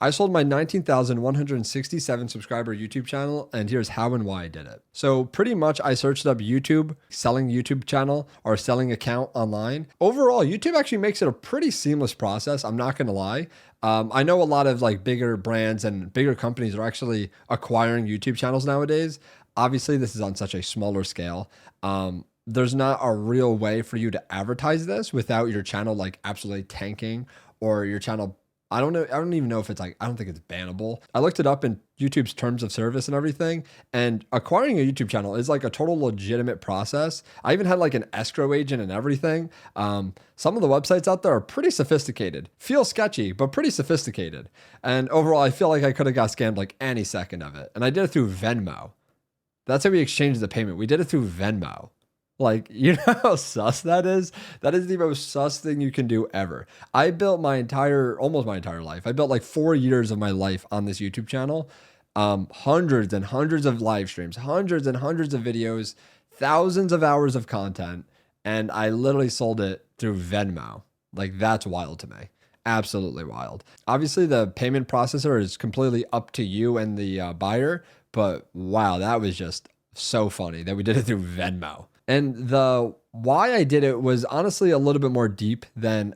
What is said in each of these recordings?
I sold my 19,167 subscriber YouTube channel, and here's how and why I did it. So pretty much I searched up YouTube, selling YouTube channel or selling account online. Overall, YouTube actually makes it a pretty seamless process. I'm not gonna lie. I know a lot of like bigger brands and bigger companies are actually acquiring YouTube channels nowadays. Obviously, this is on such a smaller scale. There's not a real way for you to advertise this without your channel like absolutely tanking or your channel. I don't know. I don't even know if it's like, I don't think it's bannable. I looked it up in YouTube's terms of service and everything. And acquiring a YouTube channel is like a total legitimate process. I even had like an escrow agent and everything. Some of the websites out there are pretty sophisticated, feel sketchy, but pretty sophisticated. And overall, I feel like I could have got scammed like any second of it. And I did it through Venmo. That's how we exchanged the payment. We did it through Venmo. Like, you know how sus that is? That is the most sus thing you can do ever. I built almost my entire life. I built like 4 years of my life on this YouTube channel. Hundreds and hundreds of live streams, hundreds and hundreds of videos, thousands of hours of content. And I literally sold it through Venmo. Like, that's wild to me. Absolutely wild. Obviously, the payment processor is completely up to you and the buyer. But wow, that was just so funny that we did it through Venmo. And the why I did it was honestly a little bit more deep than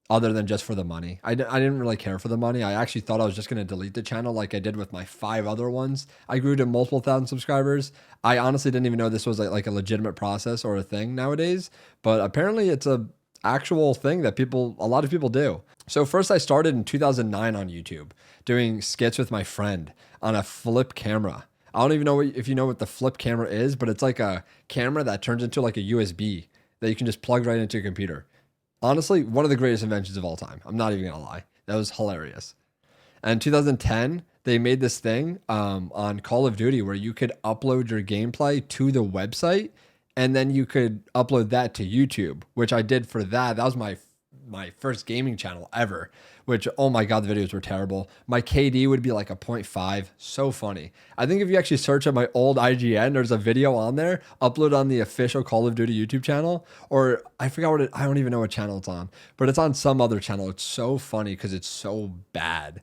other than just for the money. I didn't really care for the money. I actually thought I was just going to delete the channel like I did with my 5 other ones. I grew to multiple thousand subscribers. I honestly didn't even know this was like a legitimate process or a thing nowadays, but apparently it's a actual thing that a lot of people do. So first I started in 2009 on YouTube doing skits with my friend on a flip camera. I don't even know if you know what the flip camera is, but it's like a camera that turns into like a USB that you can just plug right into your computer. Honestly, one of the greatest inventions of all time. I'm not even gonna lie. That was hilarious. And in 2010, they made this thing on Call of Duty where you could upload your gameplay to the website and then you could upload that to YouTube, which I did for that. That was my first gaming channel ever, which, oh my God, the videos were terrible. My KD would be like a 0.5. So funny. I think if you actually search at my old IGN, there's a video on there, upload on the official Call of Duty YouTube channel, or I forgot I don't even know what channel it's on, but it's on some other channel. It's so funny because it's so bad.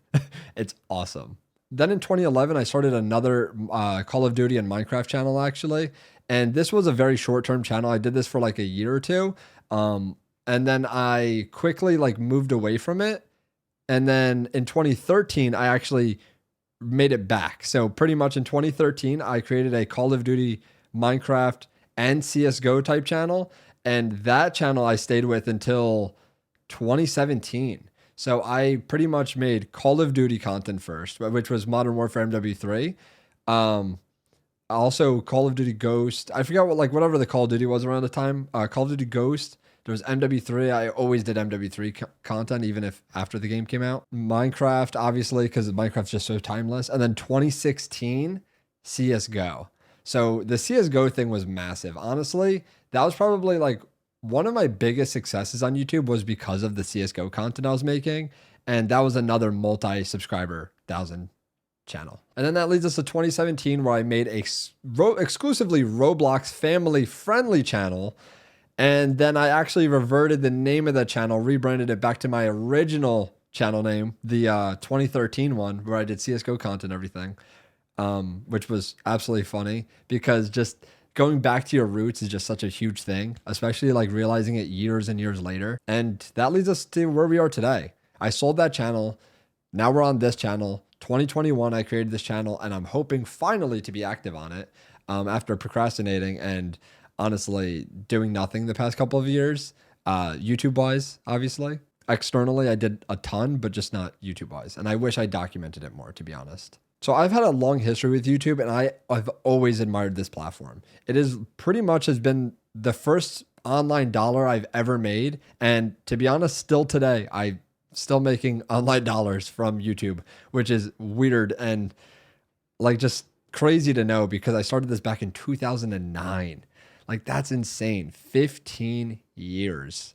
It's awesome. Then in 2011, I started another Call of Duty and Minecraft channel actually. And this was a very short-term channel. I did this for like a year or two. And then I quickly like moved away from it. And then in 2013, I actually made it back. So pretty much in 2013, I created a Call of Duty, Minecraft, and CSGO type channel. And that channel I stayed with until 2017. So I pretty much made Call of Duty content first, which was Modern Warfare MW3. Also Call of Duty Ghost. I forgot whatever the Call of Duty was around the time. Call of Duty Ghost. There was MW3. I always did MW3 content, even if after the game came out. Minecraft, obviously, because Minecraft's just so timeless. And then 2016, CSGO. So the CSGO thing was massive. Honestly, that was probably like one of my biggest successes on YouTube was because of the CSGO content I was making. And that was another multi-subscriber 1,000 channel. And then that leads us to 2017, where I made a exclusively Roblox family-friendly channel. And then I actually reverted the name of the channel, rebranded it back to my original channel name, the 2013 one, where I did CSGO content and everything, which was absolutely funny because just going back to your roots is just such a huge thing, especially like realizing it years and years later. And that leads us to where we are today. I sold that channel. Now we're on this channel. 2021, I created this channel, and I'm hoping finally to be active on it after procrastinating and honestly doing nothing the past couple of years, YouTube wise, obviously. Externally, I did a ton, but just not YouTube wise. And I wish I documented it more, to be honest. So I've had a long history with YouTube, and I've always admired this platform. It is pretty much has been the first online dollar I've ever made. And to be honest, still today, I'm still making online dollars from YouTube, which is weird and like just crazy to know because I started this back in 2009. Like, that's insane. 15 years.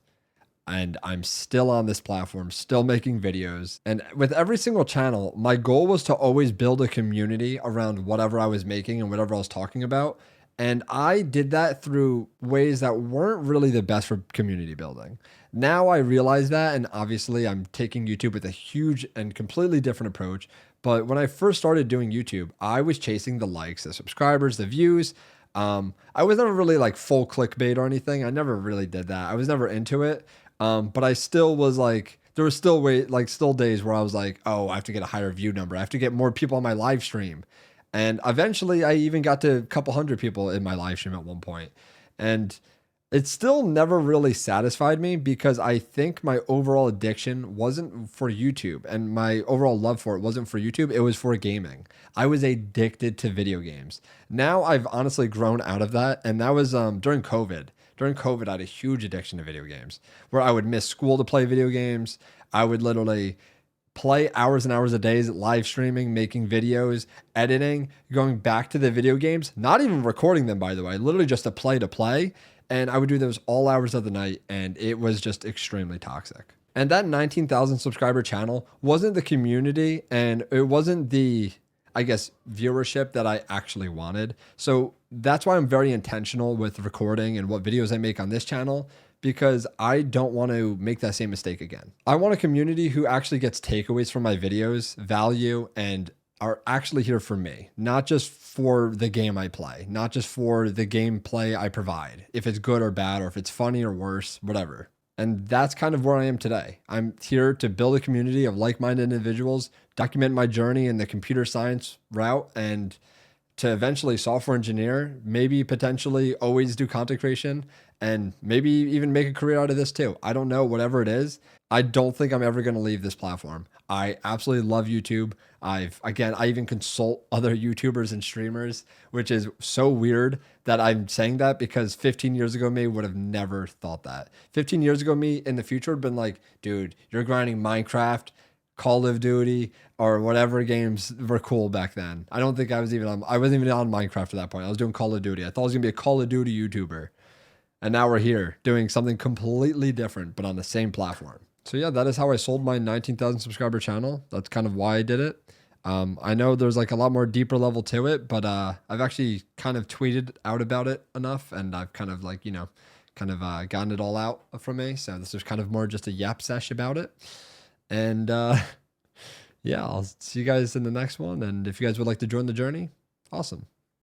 And I'm still on this platform, still making videos. And with every single channel, my goal was to always build a community around whatever I was making and whatever I was talking about. And I did that through ways that weren't really the best for community building. Now I realize that, and obviously I'm taking YouTube with a huge and completely different approach. But when I first started doing YouTube, I was chasing the likes, the subscribers, the views. I was never really like full clickbait or anything. I never really did that. I was never into it. But I still was like, there was still still days where I was like, oh, I have to get a higher view number. I have to get more people on my live stream. And eventually I even got to a couple hundred people in my live stream at one point. And it still never really satisfied me because I think my overall addiction wasn't for YouTube and my overall love for it wasn't for YouTube. It was for gaming. I was addicted to video games. Now I've honestly grown out of that. And that was during COVID. During COVID, I had a huge addiction to video games where I would miss school to play video games. I would literally play hours and hours a day live streaming, making videos, editing, going back to the video games, not even recording them, by the way, literally just to play. And I would do those all hours of the night. And it was just extremely toxic. And that 19,000 subscriber channel wasn't the community and it wasn't the, I guess, viewership that I actually wanted. So that's why I'm very intentional with recording and what videos I make on this channel, because I don't want to make that same mistake again. I want a community who actually gets takeaways from my videos, value, and are actually here for me, not just for the game I play, not just for the gameplay I provide, if it's good or bad, or if it's funny or worse, whatever. And that's kind of where I am today. I'm here to build a community of like-minded individuals, document my journey in the computer science route, and to eventually software engineer, maybe potentially always do content creation, and maybe even make a career out of this too. I don't know, whatever it is. I don't think I'm ever going to leave this platform. I absolutely love YouTube. I even consult other YouTubers and streamers, which is so weird that I'm saying that because 15 years ago me would have never thought that. 15 years ago me in the future would have been like, dude, you're grinding Minecraft, Call of Duty, or whatever games were cool back then. I don't think I wasn't even on Minecraft at that point. I was doing Call of Duty. I thought I was gonna be a Call of Duty YouTuber. And now we're here doing something completely different, but on the same platform. So yeah, that is how I sold my 19,000 subscriber channel. That's kind of why I did it. I know there's like a lot more deeper level to it, but I've actually kind of tweeted out about it enough, and I've kind of like, gotten it all out from me. So this is kind of more just a yap sesh about it. And yeah, I'll see you guys in the next one. And if you guys would like to join the journey, awesome.